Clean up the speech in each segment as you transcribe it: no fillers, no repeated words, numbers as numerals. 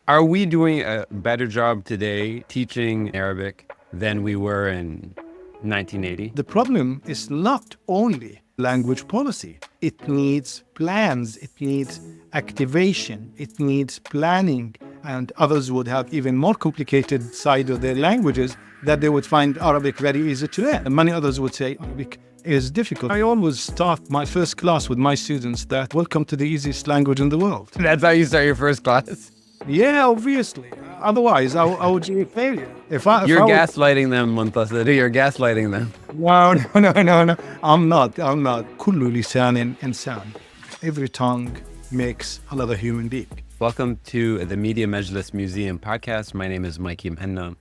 Are we doing a better job today teaching Arabic than we were in 1980? The problem is not only language policy. It needs plans, it needs activation, it needs planning, and others would have even more complicated side of their languages that they would find Arabic very easy to learn. And many others would say Arabic is difficult. I always start my first class with my students that welcome to the easiest language in the world. That's how you start your first class? Yeah, obviously. Otherwise, I would be a failure. You're gaslighting them, Muntasir. You're gaslighting them. No. I'm not. كل لسان إنسان. Every tongue makes another human being. Welcome to the Media Majlis Museum podcast. My name is Mikey Mhenna.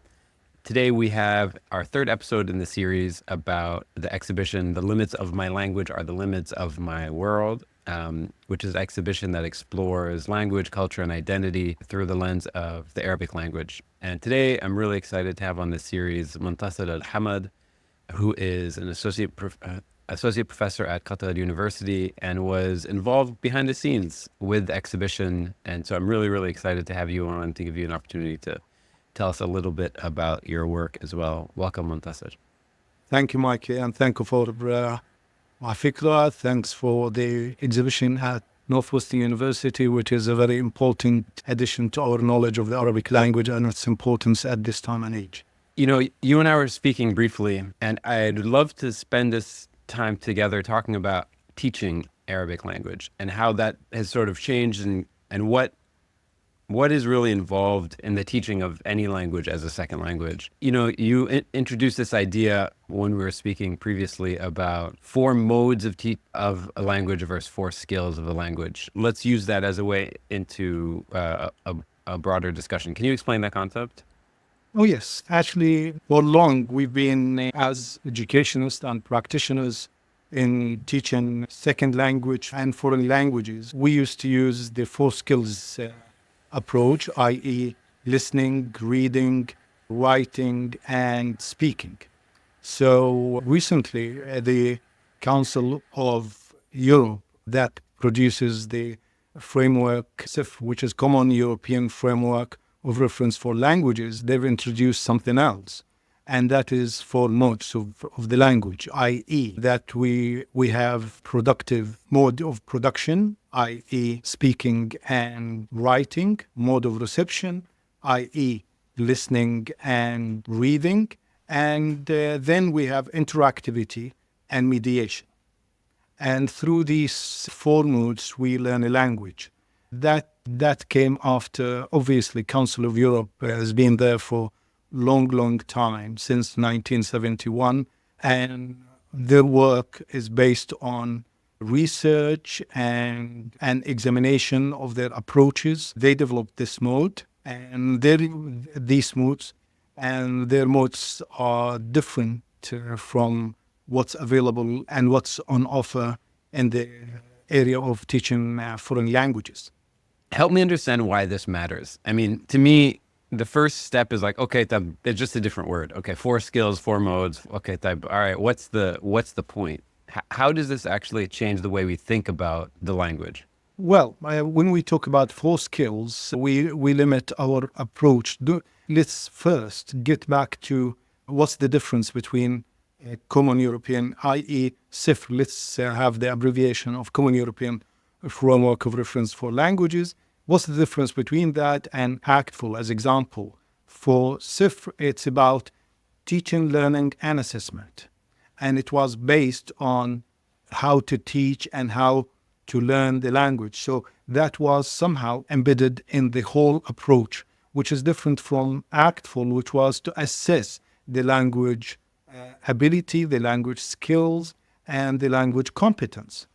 Today we have our third episode in the series about the exhibition, The Limits of My Language Are the Limits of My World, which is an exhibition that explores language, culture, and identity through the lens of the Arabic language. And today I'm really excited to have on this series Muntasir Al Hamad, who is an associate professor at Qatar University and was involved behind the scenes with the exhibition. And so I'm really, really excited to have you on to give you an opportunity to tell us a little bit about your work as well. Welcome, Muntasir. Thank you, Mikey, and thank you for my fikra. Thanks for the exhibition at Northwestern University, which is a very important addition to our knowledge of the Arabic language and its importance at this time and age. You know, you and I were speaking briefly, and I'd love to spend this time together talking about teaching Arabic language and how that has sort of changed and what is really involved in the teaching of any language as a second language. You know, you introduced this idea when we were speaking previously about four modes of a language versus four skills of a language. Let's use that as a way into a broader discussion. Can you explain that concept? Oh, yes. Actually, for long, we've been, as educationists and practitioners in teaching second language and foreign languages, we used to use the four skills approach, i.e. listening, reading, writing, and speaking. So recently, the Council of Europe that produces the framework, which is Common European Framework of Reference for Languages, they've introduced something else. And that is four modes of the language, i.e. that we have productive mode of production, i.e. speaking and writing, mode of reception, i.e. listening and reading, and then we have interactivity and mediation. And through these four modes, we learn a language. That came after, obviously, Council of Europe has been there for long time, since 1971, and their work is based on research and examination of their approaches. They developed this mode, and these modes, and their modes are different from what's available and what's on offer in the area of teaching foreign languages. Help me understand why this matters. I mean, to me, the first step is like, okay, it's just a different word. Okay, four skills, four modes. Okay, all right, what's the point? How does this actually change the way we think about the language? Well, when we talk about four skills, we limit our approach. Let's first get back to what's the difference between Common European, i.e. CIFR. Let's have the abbreviation of Common European Framework of Reference for Languages. What's the difference between that and ACTFL as example? For CIFR, it's about teaching, learning, and assessment. And it was based on how to teach and how to learn the language. So that was somehow embedded in the whole approach, which is different from ACTFL, which was to assess the language ability, the language skills, and the language competence.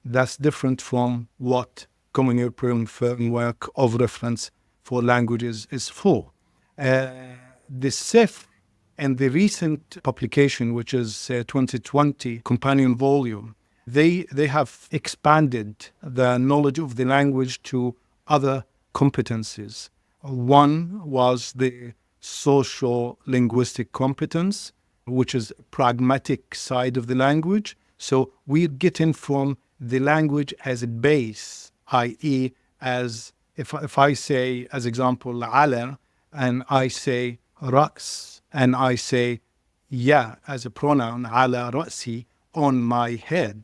That's different from what Common European Framework of Reference for Languages is for. The CIF and the recent publication, which is 2020 companion volume, they have expanded the knowledge of the language to other competencies. One was the social-linguistic competence, which is pragmatic side of the language. So we're getting from the language as a base, i.e. as If I say, as example, ala, and I say raks, and I say ya as a pronoun, ala rasi, on my head,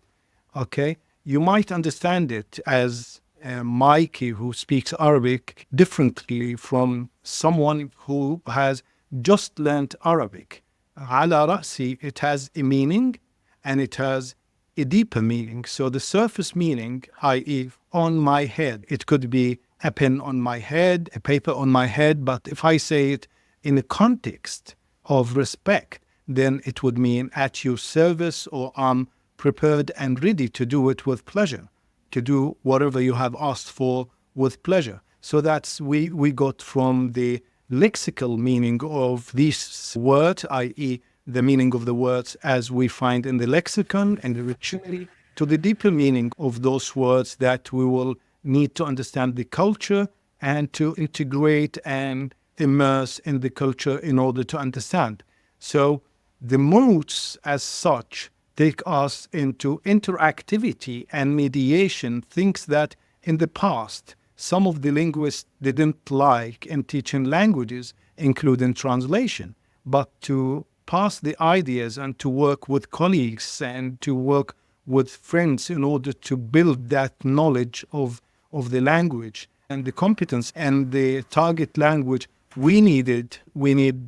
okay, you might understand it as Mikey, who speaks Arabic, differently from someone who has just learned Arabic. Ala rasi, it has a meaning, and it has a deeper meaning. So the surface meaning, i.e., on my head, it could be a pen on my head, a paper on my head. But if I say it in a context of respect, then it would mean at your service, or I'm prepared and ready to do it with pleasure, to do whatever you have asked for with pleasure. So that's we got from the lexical meaning of these words, i.e., the meaning of the words as we find in the lexicon and the dictionary, to the deeper meaning of those words that we will need to understand the culture and to integrate and immerse in the culture in order to understand. So the moods as such take us into interactivity and mediation, things that in the past some of the linguists didn't like in teaching languages, including translation. But to pass the ideas and to work with colleagues and to work with friends in order to build that knowledge of the language and the competence and the target language, we need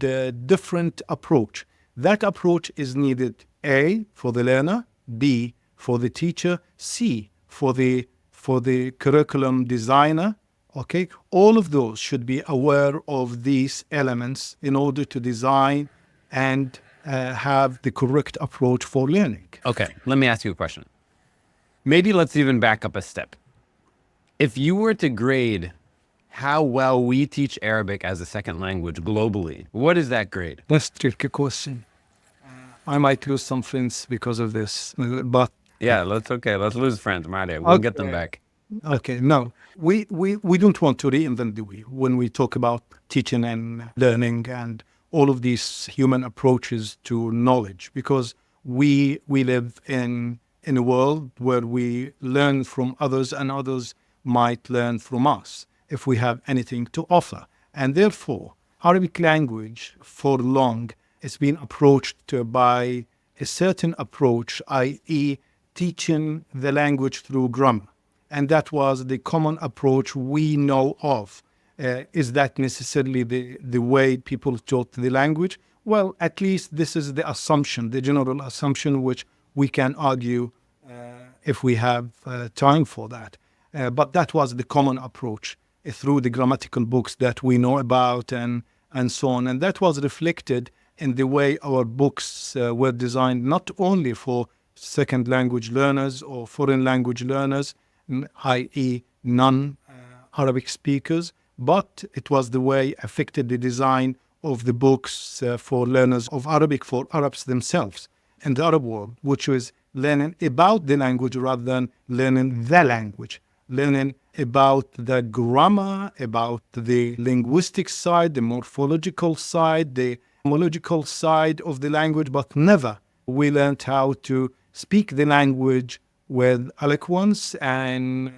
a different approach. That approach is needed, A, for the learner, B, for the teacher, C, for the curriculum designer. Okay, all of those should be aware of these elements in order to design and have the correct approach for learning. Okay, let me ask you a question. Maybe let's even back up a step. If you were to grade how well we teach Arabic as a second language globally, what is that grade? That's a tricky question. I might lose some friends because of this, but Yeah, let's lose friends, Mare. We'll get them back. okay, no. We don't want to reinvent the wheel when we talk about teaching and learning and all of these human approaches to knowledge, because we live in a world where we learn from others and others might learn from us if we have anything to offer. And therefore, Arabic language for long has been approached by a certain approach, i.e., teaching the language through grammar. And that was the common approach we know of. Is that necessarily the way people taught the language? Well, at least this is the assumption, the general assumption, which we can argue if we have time for that. But that was the common approach through the grammatical books that we know about and so on. And that was reflected in the way our books were designed, not only for second language learners or foreign language learners, i.e. non-Arabic speakers, but it was the way affected the design of the books for learners of Arabic, for Arabs themselves in the Arab world, which was learning about the language rather than learning the language, learning about the grammar, about the linguistic side, the morphological side, the homological side of the language, but never we learned how to speak the language with eloquence and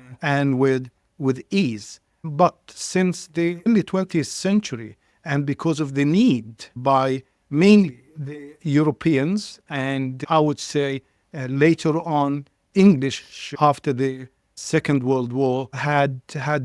with ease. But since the early 20th century, and because of the need by mainly the Europeans, and I would say later on English after the Second World War had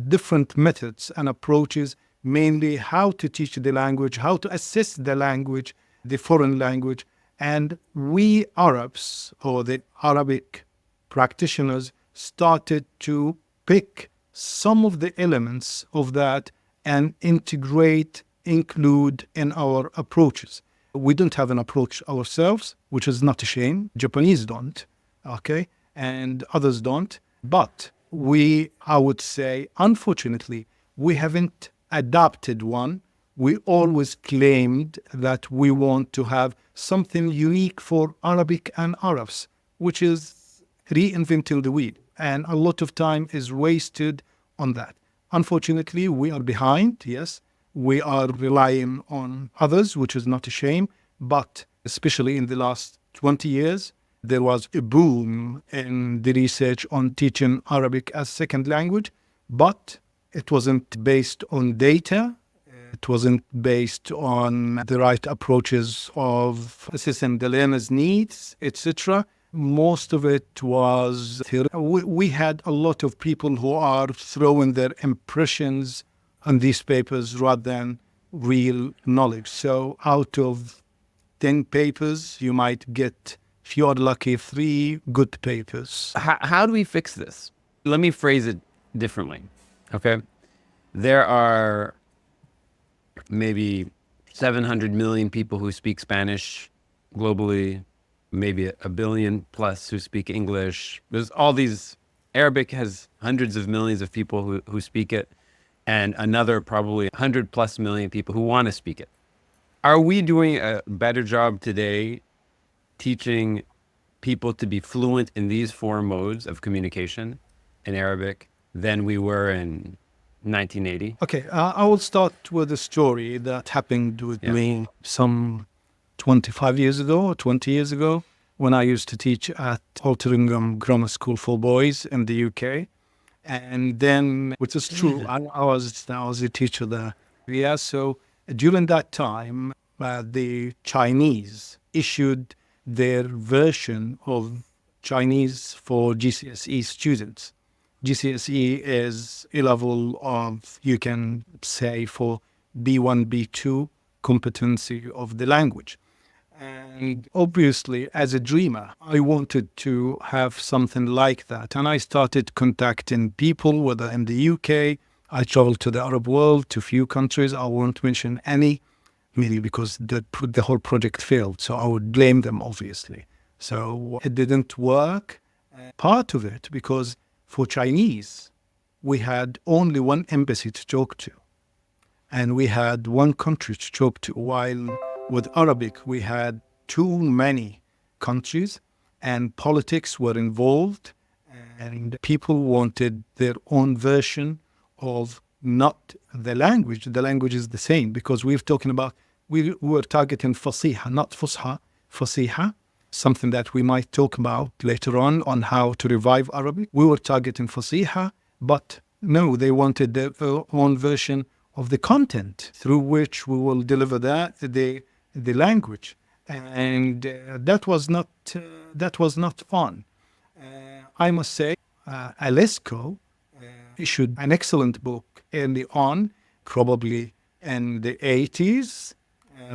different methods and approaches, mainly how to teach the language, how to assess the language, the foreign language. And we Arabs, or the Arabic practitioners, started to pick some of the elements of that and include in our approaches. We don't have an approach ourselves, which is not a shame. Japanese don't, okay, and others don't. But I would say, unfortunately, we haven't adopted one. We always claimed that we want to have something unique for Arabic and Arabs, which is reinventing the wheel. And a lot of time is wasted on that. Unfortunately, we are behind, yes. We are relying on others, which is not a shame. But especially in the last 20 years, there was a boom in the research on teaching Arabic as second language. But It wasn't based on data. It wasn't based on the right approaches of assessing the learner's needs, etc. Most of it was theory. We had a lot of people who are throwing their impressions on these papers rather than real knowledge. So out of 10 papers, you might get, if you are lucky, 3 good papers. How do we fix this? Let me phrase it differently. Okay. There are maybe 700 million people who speak Spanish globally, maybe a billion plus who speak English. There's all these, Arabic has hundreds of millions of people who speak it, and another probably 100 plus million people who want to speak it. Are we doing a better job today teaching people to be fluent in these 4 modes of communication in Arabic than we were in 1980? Okay, I will start with a story that happened with me some 25 years ago or 20 years ago when I used to teach at Altrincham Grammar School for Boys in the UK. And then, which is true, I was a teacher there. Yeah, so during that time, the Chinese issued their version of Chinese for GCSE students. GCSE is a level of, you can say, for B1, B2 competency of the language. And obviously, as a dreamer, I wanted to have something like that. And I started contacting people, whether in the UK, I traveled to the Arab world, to few countries. I won't mention any, really, because the whole project failed. So I would blame them, obviously. So it didn't work. Part of it, because for Chinese, we had only one embassy to talk to. And we had one country to talk to, while with Arabic, we had too many countries and politics were involved and people wanted their own version of not the language. The language is the same because we're talking about, we were targeting Fasiha, not Fusha, Fasiha, something that we might talk about later on how to revive Arabic. We were targeting Fasiha, but no, they wanted their own version of the content through which we will deliver the language, and that was not fun. I must say, Alesco issued an excellent book early on, probably in the 80s,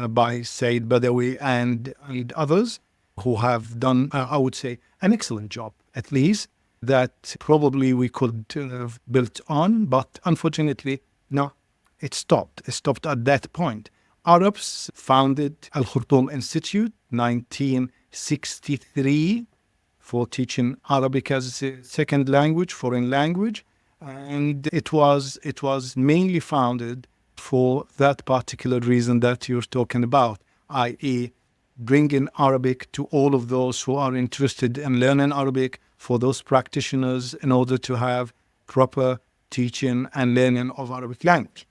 by Said Badawi and others who have done, I would say, an excellent job, at least, that probably we could have built on, but unfortunately, no, it stopped. It stopped at that point. Arabs founded Al Khurtum Institute, 1963, for teaching Arabic as a second language, foreign language, and it was mainly founded for that particular reason that you're talking about, i.e., bringing Arabic to all of those who are interested in learning Arabic, for those practitioners, in order to have proper teaching and learning of Arabic language.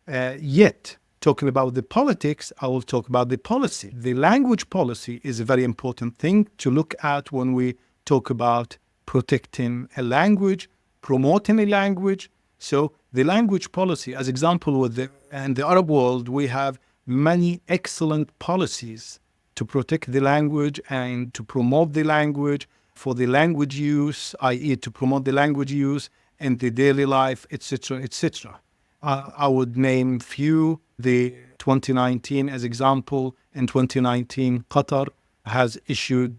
Yet, talking about the politics, I will talk about the policy. The language policy is a very important thing to look at when we talk about protecting a language, promoting a language. So the language policy, as example, in the Arab world, we have many excellent policies to protect the language and to promote the language for the language use, i.e. to promote the language use in the daily life, etc., etc. I would name few. The 2019 as example. In 2019, Qatar has issued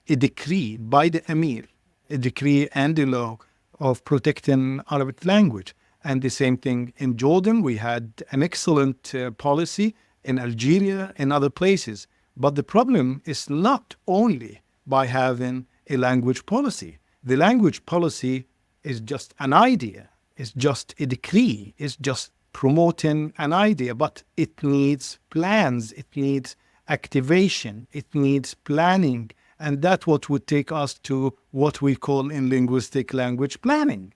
a decree by the Emir, a decree and a law of protecting Arabic language. And the same thing in Jordan. We had an excellent policy in Algeria and other places. But the problem is not only by having a language policy. The language policy is just an idea. It's just a decree. It's just promoting an idea, but it needs plans. It needs activation. It needs planning. And that's what would take us to what we call in linguistic language planning.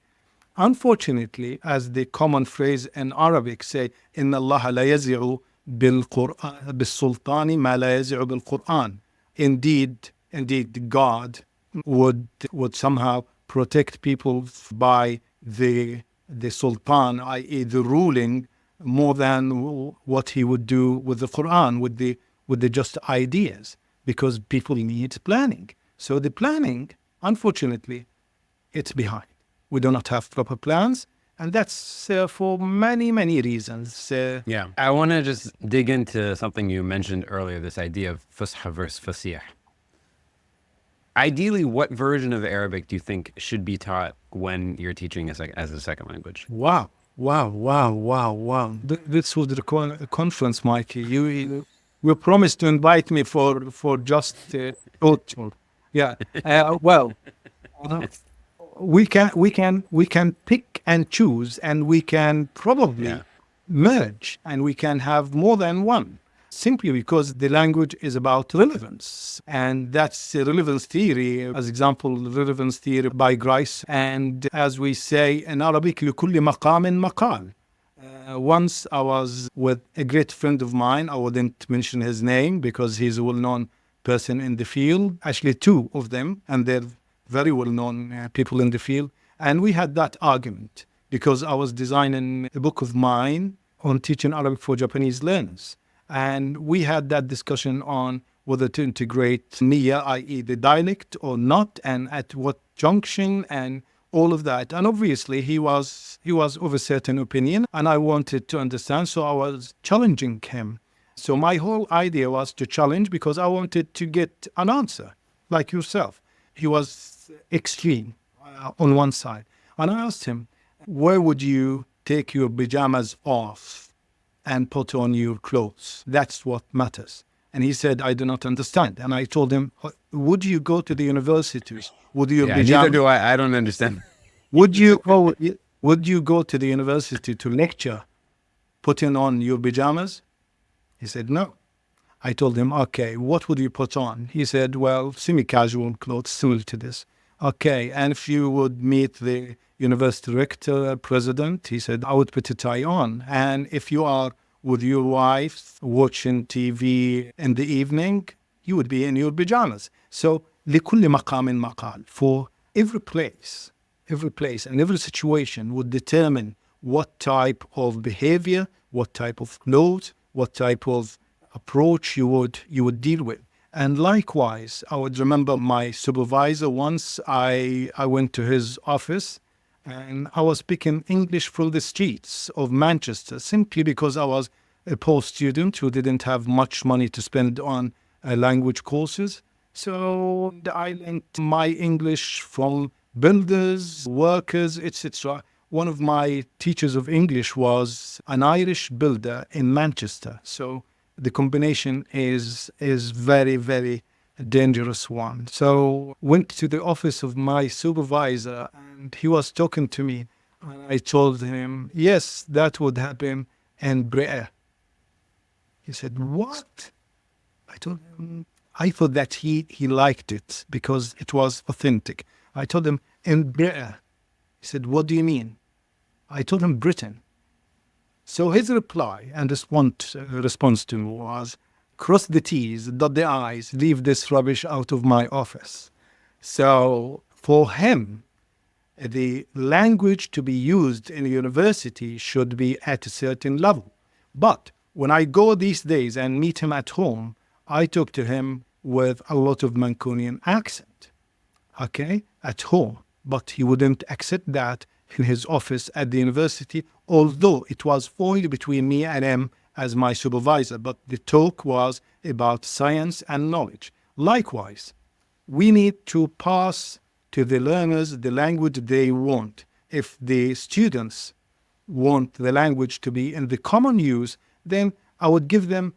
Unfortunately, as the common phrase in Arabic say, إن الله لا يزع بالسلطان ما لا يزع بالقرآن. Indeed, God would somehow protect people by the the sultan, i.e. the ruling, more than what he would do with the Quran, with the just ideas, because people need planning. So the planning, unfortunately, it's behind. We do not have proper plans, and that's for many, many reasons. Yeah. I want to just dig into something you mentioned earlier, this idea of Fusha versus Fasiha. Ideally, what version of Arabic do you think should be taught when you're teaching as a second language? Wow. This was the conference, Mikey. You promised to invite me for just culture. Yeah. Well, uh, we can pick and choose, and we can probably Yeah. merge, and we can have more than one, simply because the language is about relevance, and that's the relevance theory. As example, relevance theory by Grice, and as we say in Arabic, لكل مقام مقال. Once I was with a great friend of mine. I wouldn't mention his name because he's a well-known person in the field. Actually, two of them, and they're very well-known people in the field. And we had that argument because I was designing a book of mine on teaching Arabic for Japanese learners. And we had that discussion on whether to integrate Amiyya, i.e. the dialect, or not, and at what junction, and all of that. And obviously he was of a certain opinion, and I wanted to understand, so I was challenging him. So my whole idea was to challenge because I wanted to get an answer, like yourself. He was extreme on one side. And I asked him, where would you take your pajamas off and put on your clothes? That's what matters. And he said, I do not understand. And I told him, would you go to the universities? Would you Neither do I. I don't understand. Would you go to the university to lecture putting on your pajamas? He said, no. I told him, okay, what would you put on? He said, well, semi-casual clothes similar to this. Okay, and if you would meet the university rector, president, he said, I would put a tie on. And if you are with your wife watching TV in the evening, you would be in your pajamas. So, لكل مقام مقال. For every place and every situation would determine what type of behavior, what type of clothes, what type of approach you would deal with. And likewise, I would remember my supervisor once. I went to his office and I was speaking English from the streets of Manchester simply because I was a poor student who didn't have much money to spend on language courses. So I learned my English from builders, workers, etc. One of my teachers of English was an Irish builder in Manchester. So the combination is very, very dangerous one. So went to the office of my supervisor and he was talking to me. And I told him, yes, that would happen in Britain. He said, what? I told him, I thought that he liked it because it was authentic. I told him, in Britain. He said, what do you mean? I told him, Britain. So his reply and response to me was, cross the T's, dot the I's, leave this rubbish out of my office. So for him, the language to be used in a university should be at a certain level. But when I go these days and meet him at home, I talk to him with a lot of Mancunian accent, okay, at home. But he wouldn't accept that in his office at the university, although it was foiled between me and him as my supervisor. But the talk was about science and knowledge. Likewise, we need to pass to the learners the language they want. If the students want the language to be in the common use, then I would give them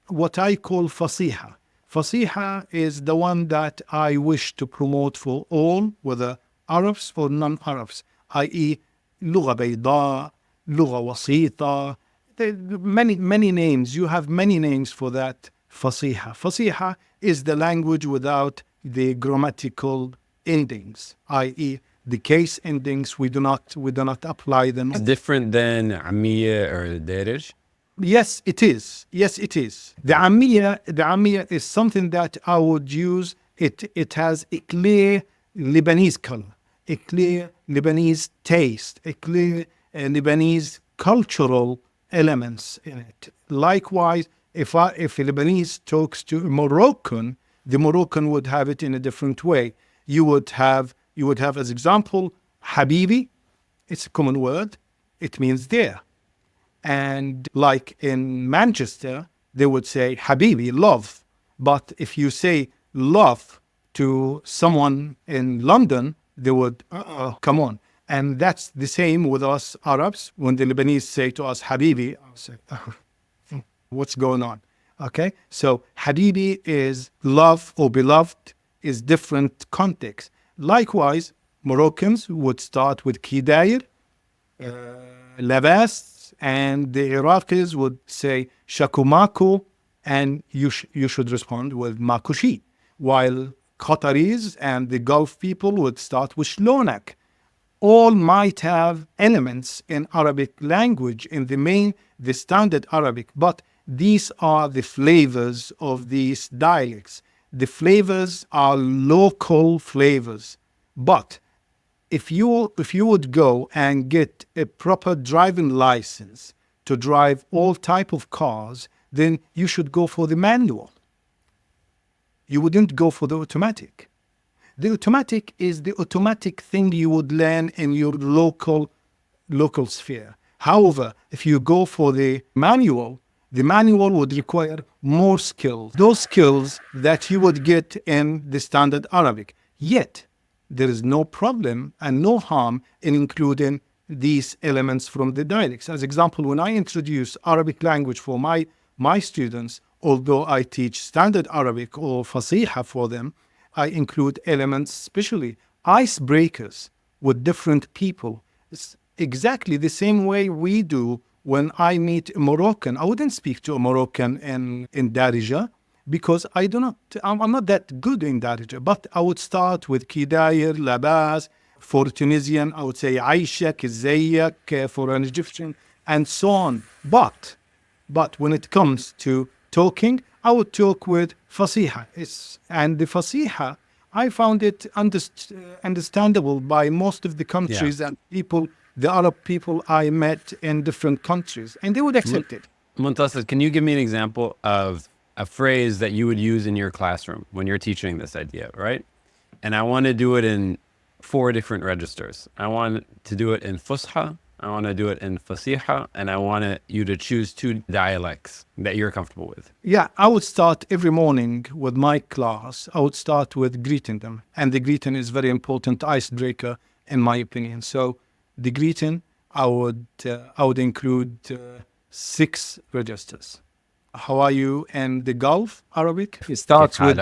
what I call Fasiha. Fasiha is the one that I wish to promote for all, whether Arabs or non-Arabs, i.e. لغة بيضاء, لغة وسيطة. Many names. You have many names for that Fasiha. Fasiha is the language without the grammatical endings, i.e. the case endings. We do not apply them. It's different than Amiyya or Darij. Yes, it is. The Amiyya is something that I would use. It has a clear Lebanese color, a clear Lebanese taste, Lebanese cultural elements in it. Likewise, if a Lebanese talks to a Moroccan, the Moroccan would have it in a different way. You would have as example, Habibi. It's a common word. It means there. And like in Manchester, they would say Habibi, love. But if you say love to someone in London, they would, come on. And that's the same with us Arabs. When the Lebanese say to us, Habibi, I'll say, what's going on? Okay? So Habibi is love or beloved, is different context. Likewise, Moroccans would start with Kidair, Labas, and the Iraqis would say Shakumaku, and you should respond with Makushi. While Qataris and the Gulf people would start with Shlonak. All might have elements in Arabic language in the standard Arabic, but these are the flavors of these dialects. The flavors are local flavors. But if you would go and get a proper driving license to drive all type of cars, then you should go for the manual. You wouldn't go for the automatic. The automatic is the automatic thing you would learn in your local sphere. However, if you go for the manual would require more skills. Those skills that you would get in the standard Arabic. Yet, there is no problem and no harm in including these elements from the dialects. As example, when I introduce Arabic language for my students, although I teach standard Arabic or Fasiha for them, I include elements, especially icebreakers with different people. It's exactly the same way we do when I meet a Moroccan. I wouldn't speak to a Moroccan in Darija because I'm not that good in Darija, but I would start with Kidair, Labas. For Tunisian, I would say Aisha, Kizayak, for an Egyptian, and so on. But when it comes to talking, I would talk with Fasiha. And the Fasiha, I found it understandable by most of the countries and people, the Arab people I met in different countries, and they would accept it. Muntasir, can you give me an example of a phrase that you would use in your classroom when you're teaching this idea, right? And I want to do it in 4 different registers. I want to do it in Fusha, I want to do it in Fasiha, and I want you to choose 2 dialects that you're comfortable with. Yeah, I would start every morning with my class. I would start with greeting them. And the greeting is very important icebreaker, in my opinion. So the greeting, I would include 6 registers. How are you in the Gulf Arabic? It starts with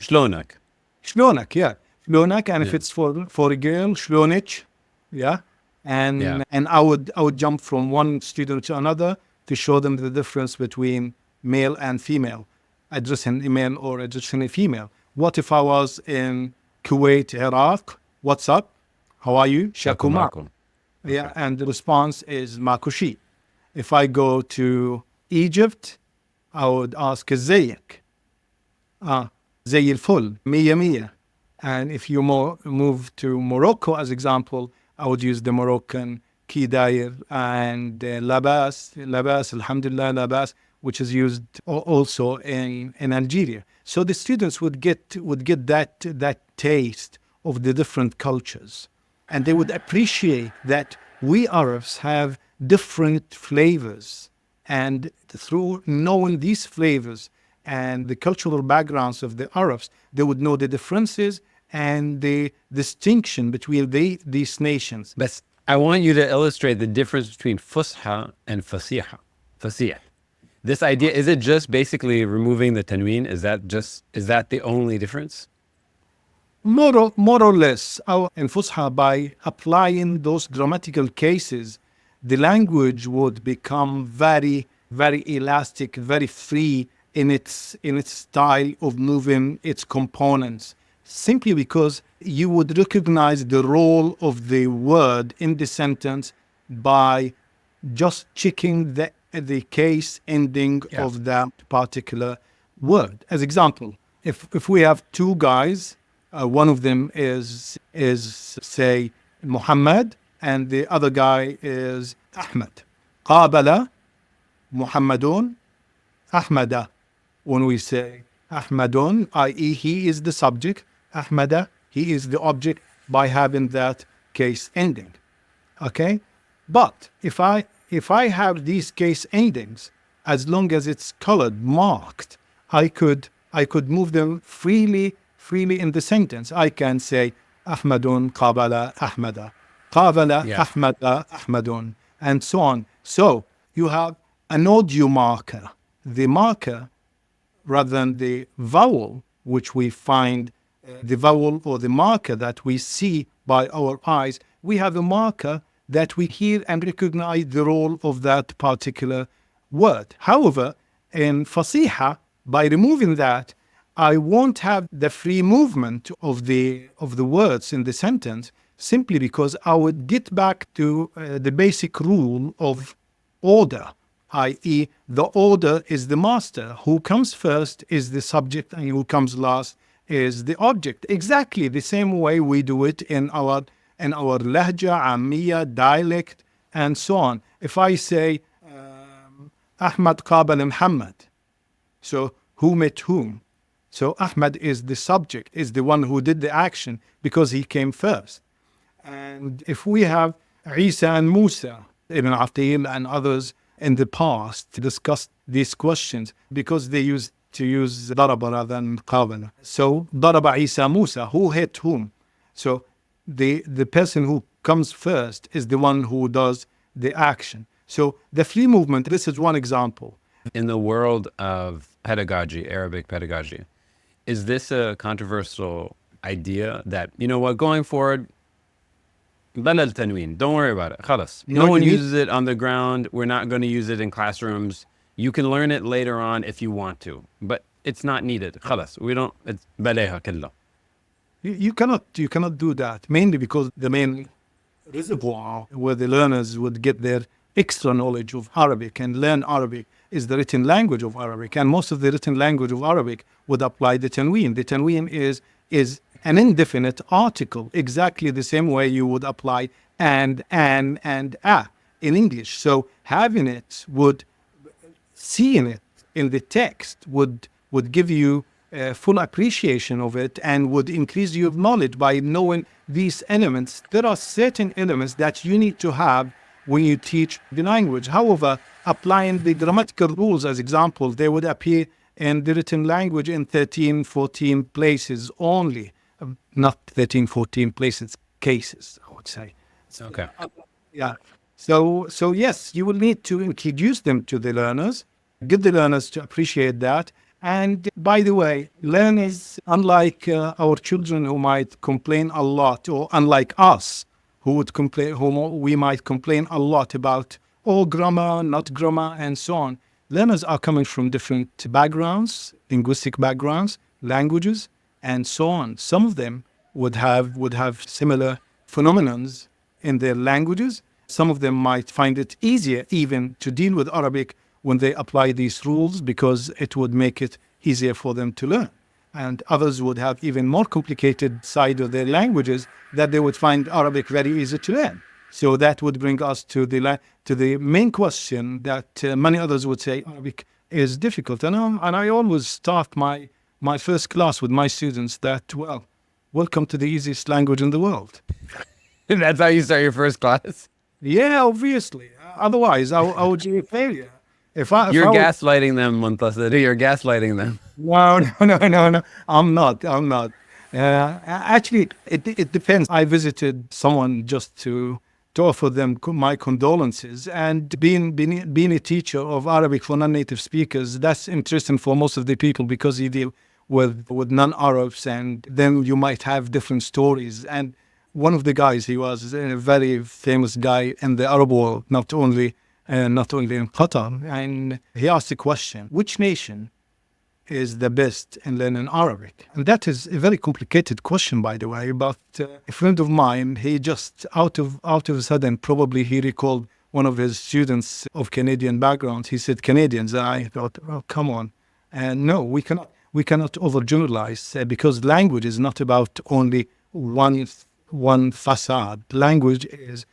Shlonak. Shlonak, yeah. Shlonak, and if it's for a girl, Shlonich, yeah. And I would jump from one student to another to show them the difference between male and female, addressing a male or addressing a female. What if I was in Kuwait, Iraq? What's up? How are you? Shakumakum. Yeah, and the response is Makushi. If I go to Egypt, I would ask Zayak. Zay al-Ful, Miyya Miyya. And if you move to Morocco, as example, I would use the Moroccan Kidair and Labas, Alhamdulillah, Labas, which is used also in Algeria. So the students would get that taste of the different cultures, and they would appreciate that we Arabs have different flavors, and through knowing these flavors and the cultural backgrounds of the Arabs, they would know the differences and the distinction between these nations. But I want you to illustrate the difference between Fusha and Fasiha. This idea, is it just basically removing the tanween? Is that the only difference? More or less. In Fusha, by applying those grammatical cases, the language would become very, very elastic, very free in its style of moving its components, simply because you would recognize the role of the word in the sentence by just checking the case ending of that particular word. As example, if we have 2 guys One of them is say Muhammad, and the other guy is Ahmad. قابل Muhammadun Ahmada. When we say Ahmadun, i.e. he is the subject, Ahmada, he is the object, by having that case ending. Okay? But if I have these case endings, as long as it's colored, marked, I could move them freely in the sentence. I can say Ahmadun qabala Ahmada, qabala Ahmada Ahmadun, and so on. So you have an audio marker. The marker, rather than the vowel, which we find, the vowel or the marker that we see by our eyes, we have a marker that we hear and recognize the role of that particular word. However, in Fasiha, by removing that, I won't have the free movement of the words in the sentence, simply because I would get back to the basic rule of order, i.e. the order is the master. Who comes first is the subject, and who comes last is the object. Exactly the same way we do it in our lahja, Amiyya, dialect, and so on. If I say Ahmad qabala Muhammad, so who met whom? So Ahmad is the subject, is the one who did the action because he came first. And if we have Isa and Musa, Ibn Atil and others in the past discussed these questions because they used to use daraba rather than qabala. So daraba Isa Musa, who hit whom? So the person who comes first is the one who does the action. So the free movement, this is one example. In the world of pedagogy, Arabic pedagogy, is this a controversial idea that, you know what, going forward, بلا التنوين, don't worry about it, خلاص. No one uses it on the ground. We're not going to use it in classrooms. You can learn it later on if you want to, but it's not needed. خلاص. We don't, it's بلاها كله. You cannot do that, mainly because the main reservoir where the learners would get their extra knowledge of Arabic and learn Arabic is the written language of Arabic, and most of the written language of Arabic would apply the tanween. The tanween is an indefinite article, exactly the same way you would apply and a in English. So having it seeing it in the text would give you full appreciation of it and would increase your knowledge by knowing these elements. There are certain elements that you need to have when you teach the language. However, applying the grammatical rules as example, they would appear in the written language in 13, 14 places only. Not 13, 14 places, cases, I would say. Okay. Yeah. So yes, you will need to introduce them to the learners, get the learners to appreciate that. And by the way, learners, unlike our children who might complain a lot, or unlike us, who we might complain a lot about, grammar, not grammar, and so on. Learners are coming from different backgrounds, linguistic backgrounds, languages, and so on. Some of them would have similar phenomenons in their languages. Some of them might find it easier even to deal with Arabic when they apply these rules because it would make it easier for them to learn. And others would have even more complicated side of their languages that they would find Arabic very easy to learn. So that would bring us to the main question that many others would say Arabic is difficult. And I always start my first class with my students that, well, welcome to the easiest language in the world. That's how you start your first class? Yeah, obviously. Otherwise, I would be a failure. You're gaslighting them, Muntasir. You're gaslighting them. No. I'm not. Actually, it depends. I visited someone just to offer them my condolences. And being a teacher of Arabic for non-native speakers, that's interesting for most of the people because you deal with non-Arabs, and then you might have different stories. And one of the guys, he was a very famous guy in the Arab world, not only in Qatar. And he asked the question, which nation is the best in learning Arabic? And that is a very complicated question, by the way. But a friend of mine, he just out of a sudden, probably he recalled one of his students of Canadian background. He said, Canadians. And I thought, oh, come on. And no, we cannot. we cannot overgeneralize because language is not about only one facade. Language is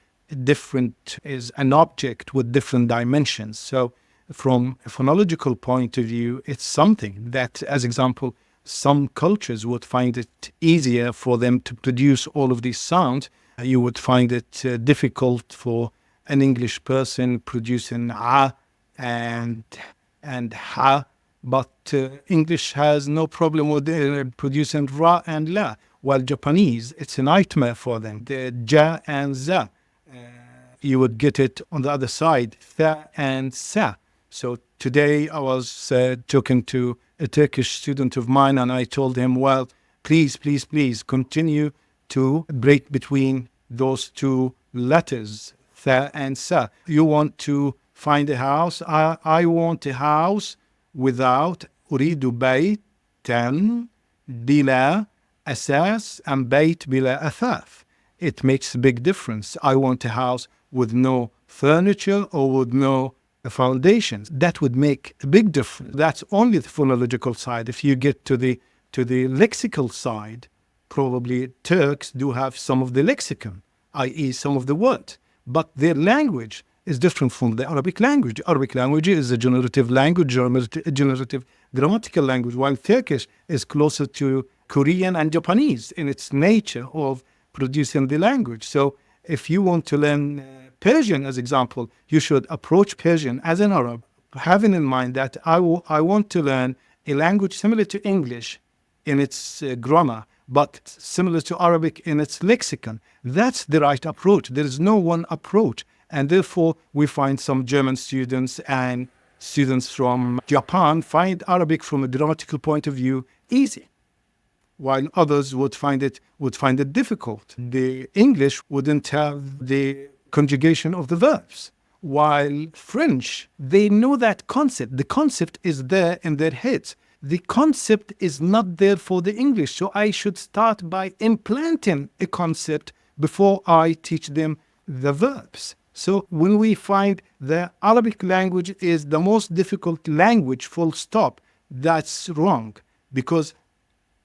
different, is an object with different dimensions. So from a phonological point of view, it's something that, as example, some cultures would find it easier for them to produce all of these sounds. You would find it difficult for an English person producing a and ha, but English has no problem with producing ra and la. While Japanese, it's a nightmare for them. The ja and za, you would get it on the other side, tha and sa. So today I was talking to a Turkish student of mine, and I told him, well, please continue to break between those two letters, tha and sa. You want to find a house. I want a house without أريد بيتا بلا أساس and بيت بلا أثاث. It makes a big difference. I want a house with no furniture or with no foundations. That would make a big difference. That's only the phonological side. If you get to the lexical side, probably Turks do have some of the lexicon, i.e. some of the words, but their language is different from the Arabic language. Arabic language is a generative language, a generative grammatical language, while Turkish is closer to Korean and Japanese in its nature of producing the language. So if you want to learn Persian, as example, you should approach Persian as an Arab, having in mind that I want to learn a language similar to English in its grammar, but similar to Arabic in its lexicon. That's the right approach. There is no one approach. And therefore, we find some German students and students from Japan find Arabic from a grammatical point of view easy, while others would find it difficult. The English wouldn't have the conjugation of the verbs, while French, they know that concept. The concept is there in their heads. The concept is not there for the English. So I should start by implanting a concept before I teach them the verbs. So when we find the Arabic language is the most difficult language, full stop, that's wrong. Because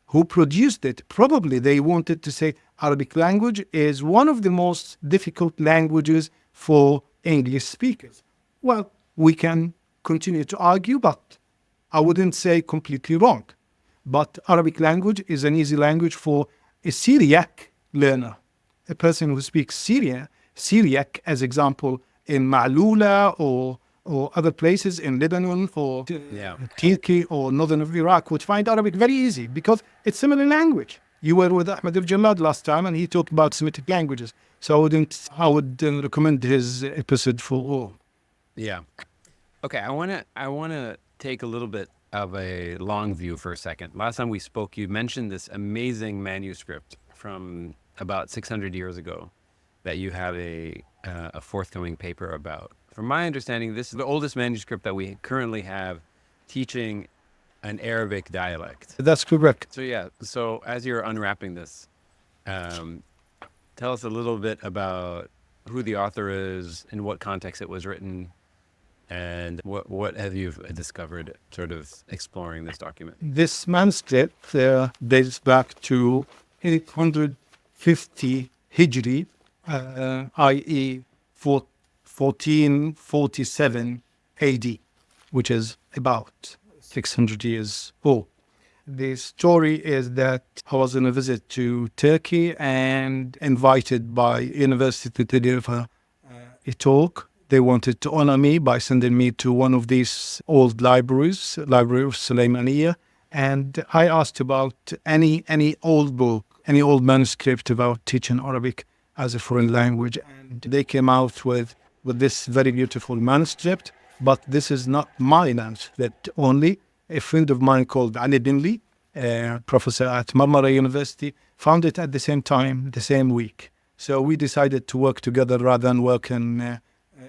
who produced it? Probably they wanted to say Arabic language is one of the most difficult languages for English speakers. Well, we can continue to argue, but I wouldn't say completely wrong. But Arabic language is an easy language for a Syriac learner, a person who speaks Syriac, as example, in Ma'lula or other places in Lebanon or Turkey or northern of Iraq would find Arabic very easy because it's similar language. You were with Ahmed al-Jallad last time and he talked about Semitic languages. So I would recommend his episode for all. Yeah. Okay, I want to take a little bit of a long view for a second. Last time we spoke, you mentioned this amazing manuscript from about 600 years ago that you have a forthcoming paper about. From my understanding, this is the oldest manuscript that we currently have teaching an Arabic dialect. That's correct. So as you're unwrapping this, tell us a little bit about who the author is, in what context it was written, and what have you discovered sort of exploring this document? This manuscript dates back to 850 Hijri, i.e. 1447 AD, which is about 600 years old. The story is that I was on a visit to Turkey and invited by University to deliver a talk. They wanted to honor me by sending me to one of these old libraries, Library of Sulaimaniyya, and I asked about any old book, any old manuscript about teaching Arabic as a foreign language, and they came out with this very beautiful manuscript. But this is not my manuscript only. A friend of mine called Ali Binli, professor at Marmara University, found it at the same time, the same week. So we decided to work together rather than working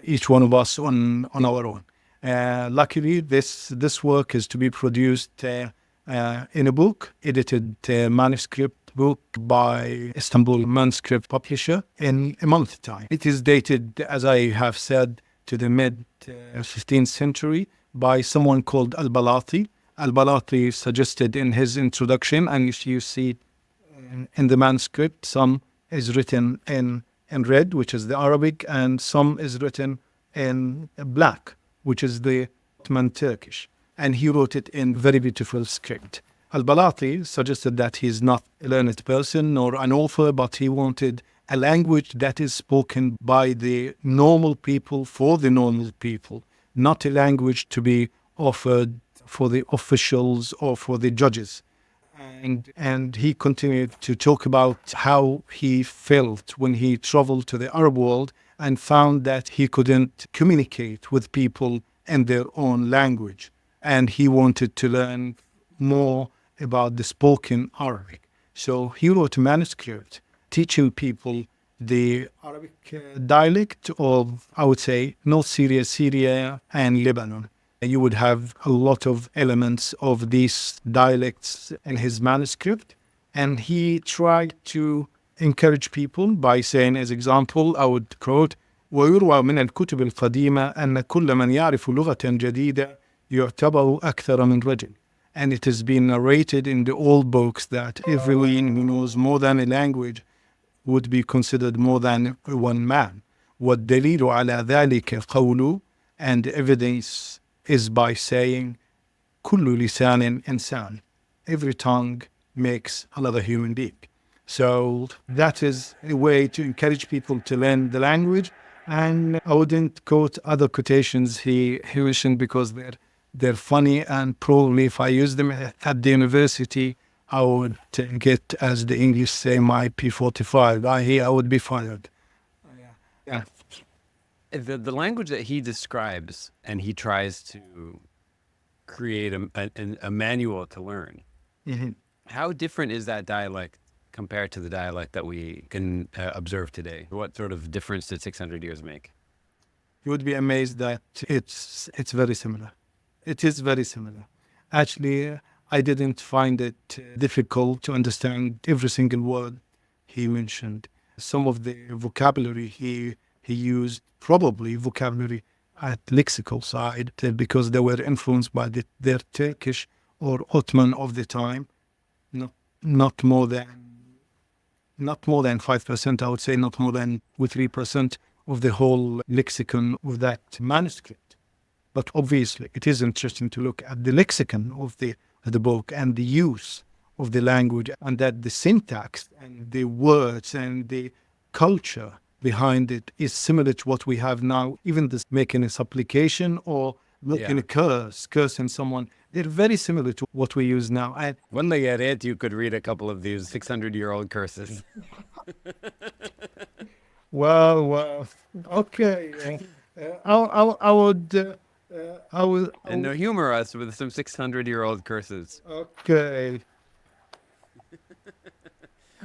each one of us on our own. Luckily, this work is to be produced in a book, edited manuscript book by Istanbul Manuscript publisher in a month's time. It is dated, as I have said, to the mid-15th century by someone called Al-Balati. Al-Balati suggested in his introduction, and if you see in the manuscript, some is written in red, which is the Arabic, and some is written in black, which is the Ottoman Turkish. And he wrote it in very beautiful script. Al-Balati suggested that he's not a learned person nor an author, but he wanted a language that is spoken by the normal people for the normal people, not a language to be offered for the officials or for the judges. And he continued to talk about how he felt when he traveled to the Arab world and found that he couldn't communicate with people in their own language. And he wanted to learn more about the spoken Arabic. So he wrote a manuscript teaching people the Arabic dialect of, I would say, North Syria, Syria, and Lebanon. You would have a lot of elements of these dialects in his manuscript. And he tried to encourage people by saying, as example, I would quote, ويروى من الكتب القديمة أن كل من يعرف لغة جديدة يعتبر أكثر من رجل. And it has been narrated in the old books that everyone who knows more than a language would be considered more than one man. والدليل على ذلك قوله, and the evidence is by saying كل لسان إنسان. Every tongue makes another human being. So that is a way to encourage people to learn the language. And I wouldn't quote other quotations he mentioned because they're funny, and probably if I use them at the university, I would get, as the English say, my P45. I would be fired. Yeah. The language that he describes and he tries to create a manual to learn, Mm-hmm. how different is that dialect compared to the dialect that we can observe today? What sort of difference did 600 years make? You would be amazed that it's very similar. It is very similar. Actually, I didn't find it difficult to understand every single word he mentioned. Some of the vocabulary he used, probably vocabulary at lexical side, because they were influenced by their Turkish or Ottoman of the time. Not more than 5%, I would say, not more than 3% of the whole lexicon of that manuscript. But obviously, it is interesting to look at the lexicon of the book and the use of the language, and that the syntax and the words and the culture behind it is similar to what we have now. Even this making a supplication or making a cursing someone, they're very similar to what we use now. And When they get it, you could read a couple of these 600-year-old curses. well, okay. I would. And humor us with some 600-year-old curses. Okay.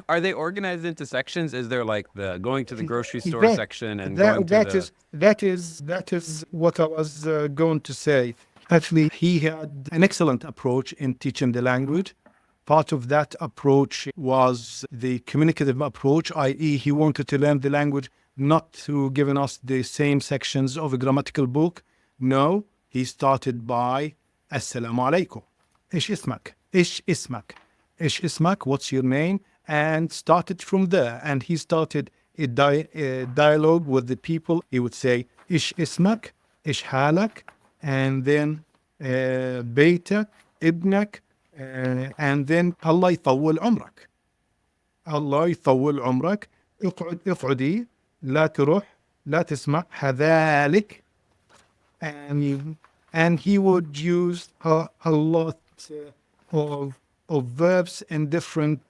Are they organized into sections? Is there like the going to the grocery store section and going to that is what I was going to say. Actually, he had an excellent approach in teaching the language. Part of that approach was the communicative approach, i.e. he wanted to learn the language not through giving us the same sections of a grammatical book. No, he started by Assalamu alaikum. Ish ismak? Ish ismak? Ish ismak? What's your name? And started from there. And he started a dialogue with the people. He would say, Ish ismak? Ish halak? And then Beitak, Ibnak, and then Allah يطول عمرك. Allah يطول عمرك. اقعدي لا تروح لا تسمع هذلك. And he would use a lot of verbs in different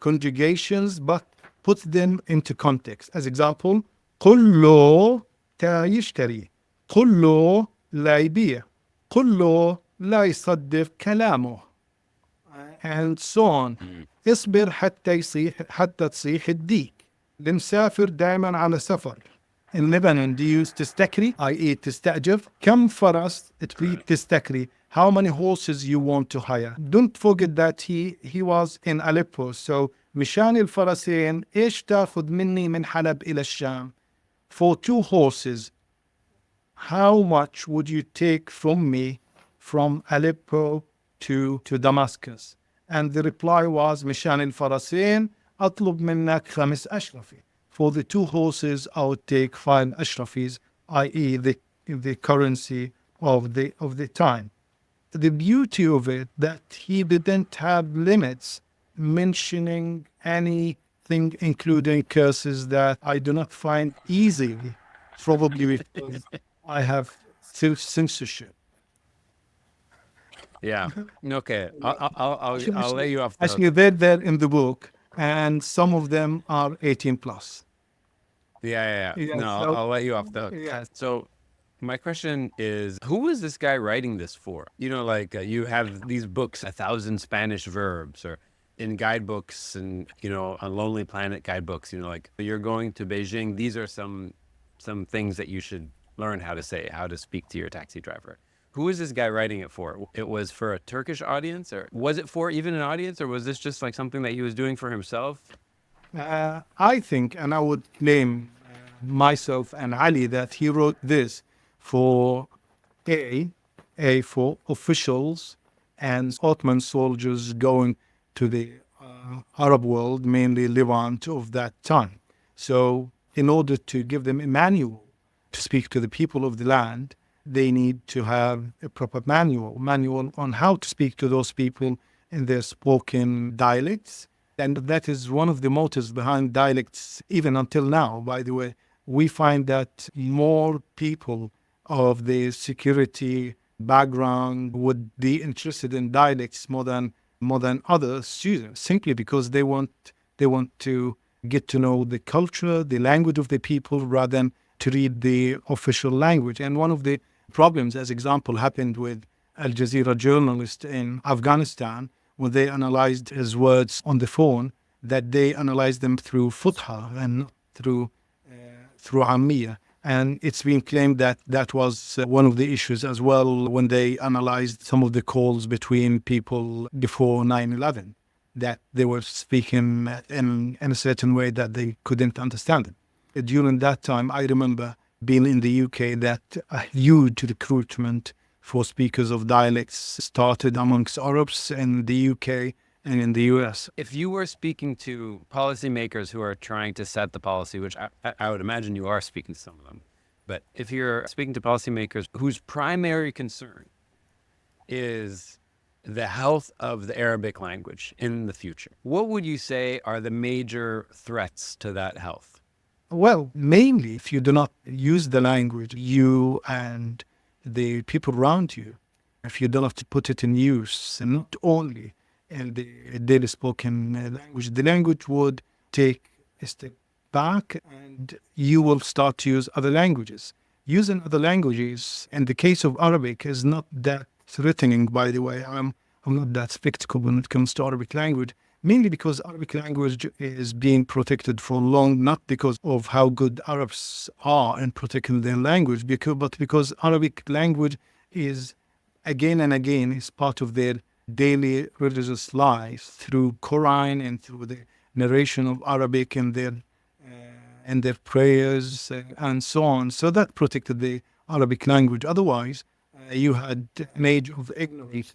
conjugations, but put them into context. As example, قل له يشتري, قل له لا يبيع, قل له لا يصدق كلامه, and so on. اصبر حتى تصيح الديك. المسافر دائما على سفر. In Lebanon, do you use تستكري, i.e. تستأجر? كم فرس تريد تستكري? How many horses you want to hire? Don't forget that he was in Aleppo. So مشان الفرسين إيش تأخذ مني من حلب إلى الشام? For 2 horses, how much would you take from me from Aleppo to Damascus. And the reply was, مشان الفرسين أطلب منك 5 أشرفي. For the 2 horses, I would take 5 ashrafis, i.e. the currency of the time. The beauty of it that he didn't have limits mentioning anything, including curses that I do not find easy, probably because I have censorship. Yeah. Okay. I'll lay you off the Actually, hook. they're there in the book, and some of them are 18 plus. Yeah. Yeah, No, so I'll let you off the hook. yes. So my question is, who is this guy writing this for? Like you have these books, 1,000 Spanish verbs, or in guidebooks and, on Lonely Planet guidebooks, like you're going to Beijing. These are some things that you should learn how to say, how to speak to your taxi driver. Who is this guy writing it for? It was for a Turkish audience, or was it for even an audience, or was this just like something that he was doing for himself? I think, and I would claim myself and Ali, that he wrote this for for officials and Ottoman soldiers going to the Arab world, mainly Levant of that time. So, in order to give them a manual to speak to the people of the land, they need to have a proper manual on how to speak to those people in their spoken dialects. And that is one of the motives behind dialects, even until now, by the way. We find that more people of the security background would be interested in dialects more than other students, simply because they want to get to know the culture, the language of the people, rather than to read the official language. And one of the problems, as example, happened with Al Jazeera journalist in Afghanistan when they analyzed his words on the phone, that they analyzed them through Fusha and not through Amiyya. And it's been claimed that that was one of the issues as well when they analyzed some of the calls between people before 9/11, that they were speaking in a certain way that they couldn't understand it. During that time, I remember being in the UK, that a huge recruitment for speakers of dialects started amongst Arabs in the UK and in the US. If you were speaking to policymakers who are trying to set the policy, which I would imagine you are speaking to some of them, but if you're speaking to policymakers whose primary concern is the health of the Arabic language in the future, what would you say are the major threats to that health? Well, mainly if you do not use the language, you and the people around you, if you don't have to put it in use, and not only in the daily spoken language, the language would take a step back and you will start to use other languages. Using other languages, in the case of Arabic, is not that threatening, by the way. I'm not that skeptical when it comes to Arabic language, mainly because Arabic language is being protected for long, not because of how good Arabs are in protecting their language, but because Arabic language is, again and again, is part of their daily religious life through Quran and through the narration of Arabic and their prayers and so on. So that protected the Arabic language. Otherwise, you had an age of ignorance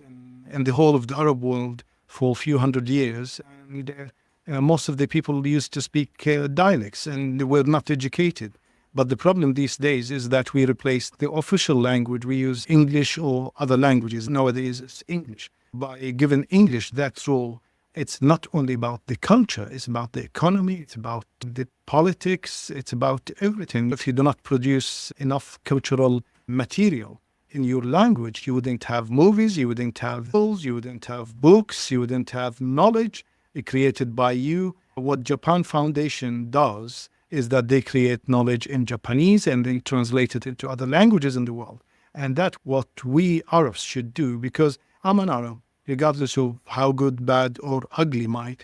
in the whole of the Arab world for a few hundred years, and most of the people used to speak dialects and they were not educated. But the problem these days is that we replace the official language. We use English or other languages. Nowadays, it's English. By giving English that role, it's not only about the culture, it's about the economy, it's about the politics, it's about everything. If you do not produce enough cultural material in your language, you wouldn't have movies, you wouldn't have films, you wouldn't have books, you wouldn't have knowledge created by you. What Japan Foundation does is that they create knowledge in Japanese and they translate it into other languages in the world. And that's what we Arabs should do, because I'm an Arab, regardless of how good, bad, or ugly my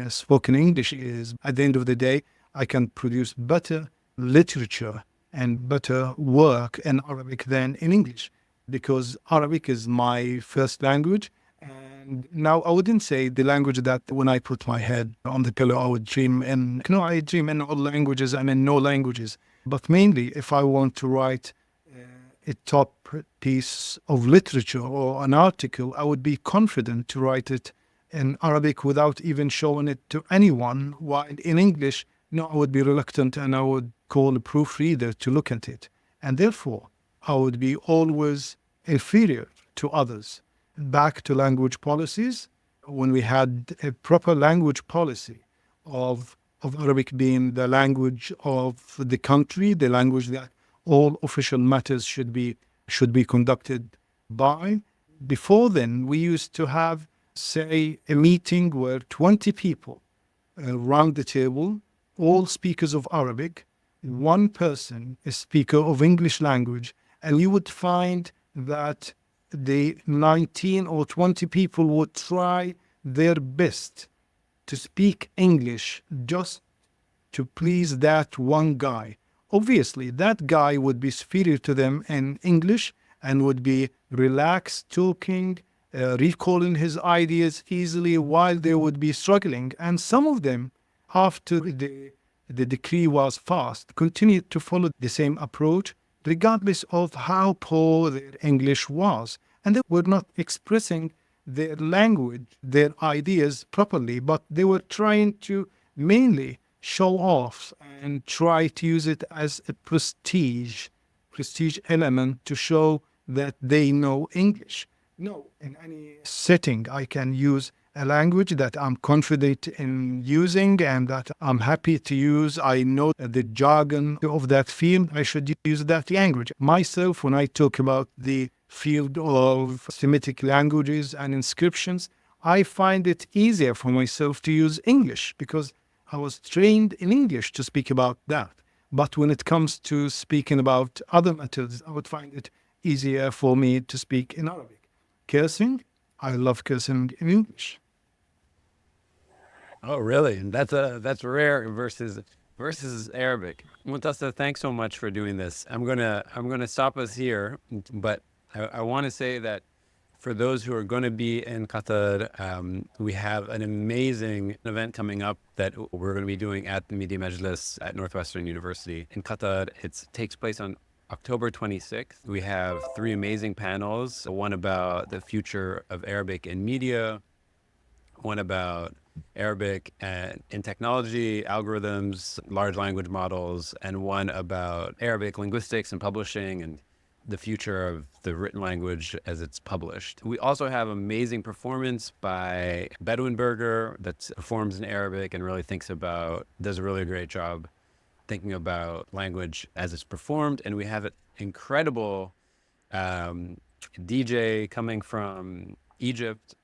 spoken English is. At the end of the day, I can produce better literature and better work in Arabic than in English, because Arabic is my first language. And now I wouldn't say the language that when I put my head on the pillow, I would dream in. No, I dream in all languages and in no languages. But mainly, if I want to write a top piece of literature or an article, I would be confident to write it in Arabic without even showing it to anyone. While in English, no, I would be reluctant and I would call a proofreader to look at it. And therefore, I would be always inferior to others. Back to language policies, when we had a proper language policy of Arabic being the language of the country, the language that all official matters should be conducted by. Before then, we used to have, say, a meeting where 20 people around the table, all speakers of Arabic, one person a speaker of English language, and you would find that the 19 or 20 people would try their best to speak English just to please that one guy. Obviously, that guy would be superior to them in English and would be relaxed, talking, recalling his ideas easily while they would be struggling. And some of them, after the decree was passed, continued to follow the same approach, regardless of how poor their English was. And they were not expressing their language, their ideas properly, but they were trying to mainly show off and try to use it as a prestige element to show that they know English. No, in any setting, I can use a language that I'm confident in using and that I'm happy to use. I know the jargon of that field. I should use that language. Myself, when I talk about the field of Semitic languages and inscriptions, I find it easier for myself to use English because I was trained in English to speak about that. But when it comes to speaking about other matters, I would find it easier for me to speak in Arabic. Cursing, I love cursing in English. Oh, really? And that's rare versus Arabic. Muntasir, thanks so much for doing this. I'm gonna stop us here, but I want to say that for those who are going to be in Qatar, we have an amazing event coming up that we're going to be doing at the Media Majlis at Northwestern University in Qatar. It takes place on October 26th. We have 3 amazing panels, one about the future of Arabic in media, one about Arabic and in technology, algorithms, large language models, and one about Arabic linguistics and publishing and the future of the written language as it's published. We also have amazing performance by Bedouin Berger that performs in Arabic and really does a really great job thinking about language as it's performed. And we have an incredible DJ coming from Egypt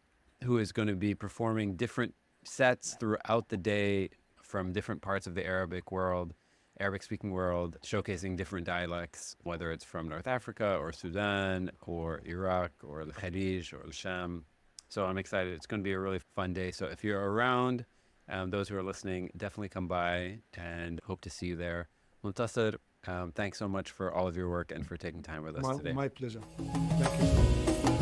who is going to be performing different sets throughout the day from different parts of the Arabic-speaking world, showcasing different dialects, whether it's from North Africa or Sudan or Iraq or the Khalij or the Sham. So I'm excited. It's going to be a really fun day. So if you're around, those who are listening, definitely come by and hope to see you there. Muntasir, thanks so much for all of your work and for taking time with us today. My pleasure. Thank you.